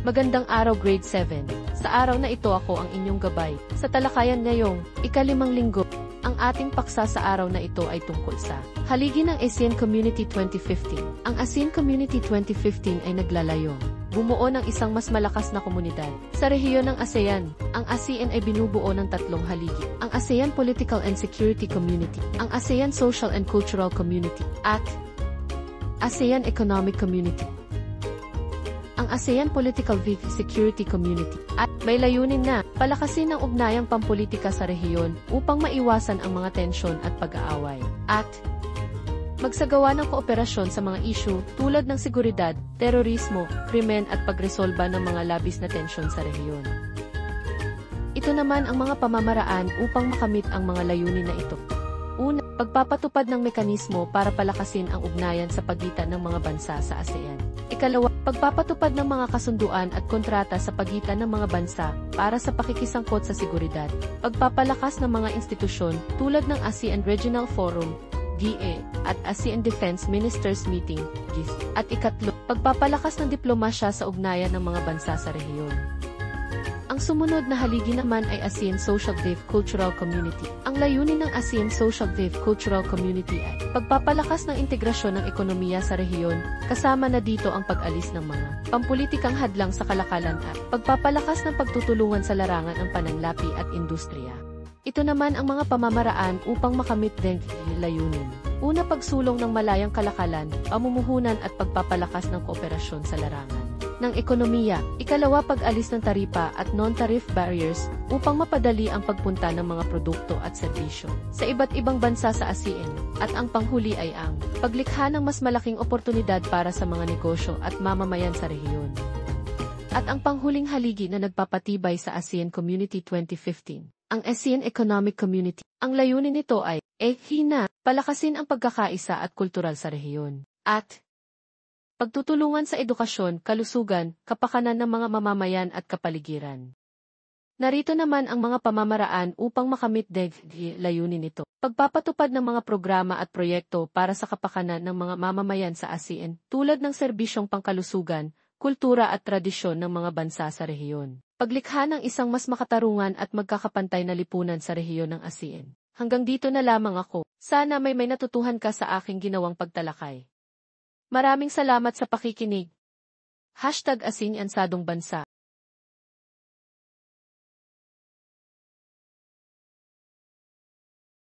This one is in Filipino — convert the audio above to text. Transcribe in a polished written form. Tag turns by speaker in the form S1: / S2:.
S1: Magandang araw grade 7. Sa araw na ito ako ang inyong gabay. Sa talakayan ngayong, ika-5 linggo. Ang ating paksa sa araw na ito ay tungkol sa haligi ng ASEAN Community 2015. Ang ASEAN Community 2015 ay naglalayong bumuo ng isang mas malakas na komunidad. Sa rehiyon ng ASEAN, ang ASEAN ay binubuo ng 3 haligi. Ang ASEAN Political and Security Community, ang ASEAN Social and Cultural Community, at ASEAN Economic Community. Ang ASEAN Political and Security Community at may layunin na palakasin ang ugnayang pampolitika sa rehiyon upang maiwasan ang mga tensyon at pag-aaway at magsagawa ng kooperasyon sa mga isyu tulad ng seguridad, terorismo, krimen at pagresolba ng mga labis na tensyon sa rehiyon. Ito naman ang mga pamamaraan upang makamit ang mga layunin na ito. Una, pagpapatupad ng mekanismo para palakasin ang ugnayan sa pagitan ng mga bansa sa ASEAN. Ikalawa, pagpapatupad ng mga kasunduan at kontrata sa pagitan ng mga bansa para sa pakikisangkot sa seguridad. Pagpapalakas ng mga institusyon tulad ng ASEAN Regional Forum, GA, at ASEAN Defense Ministers Meeting, GIF. At ikatlo, pagpapalakas ng diplomasya sa ugnayan ng mga bansa sa rehiyon. Ang sumunod na haligi naman ay ASEAN Social and Cultural Community. Ang layunin ng ASEAN Social and Cultural Community ay pagpapalakas ng integrasyon ng ekonomiya sa rehiyon, kasama na dito ang pag-alis ng mga pampulitikang hadlang sa kalakalan at pagpapalakas ng pagtutulungan sa larangan ng pananlapi at industriya. Ito naman ang mga pamamaraan upang makamit din layunin. Una, pagsulong ng malayang kalakalan, pamumuhunan at pagpapalakas ng kooperasyon sa larangan ng ekonomiya. Ikalawa, pag-alis ng taripa at non-tariff barriers upang mapadali ang pagpunta ng mga produkto at serbisyo sa iba't ibang bansa sa ASEAN. At ang panghuli ay ang paglikha ng mas malaking oportunidad para sa mga negosyo at mamamayan sa rehiyon. At ang panghuling haligi na nagpapatibay sa ASEAN Community 2015. Ang ASEAN Economic Community. Ang layunin nito ay, palakasin ang pagkakaisa at kultural sa rehiyon. At pagtutulungan sa edukasyon, kalusugan, kapakanan ng mga mamamayan at kapaligiran. Narito naman ang mga pamamaraan upang makamit layunin nito. Pagpapatupad ng mga programa at proyekto para sa kapakanan ng mga mamamayan sa ASEAN, tulad ng serbisyong pangkalusugan, kultura at tradisyon ng mga bansa sa rehiyon. Paglikha ng isang mas makatarungan at magkakapantay na lipunan sa rehiyon ng ASEAN. Hanggang dito na lamang ako. Sana may natutuhan ka sa aking ginawang pagtalakay. Maraming salamat sa pakikinig. #ASEAN Bansa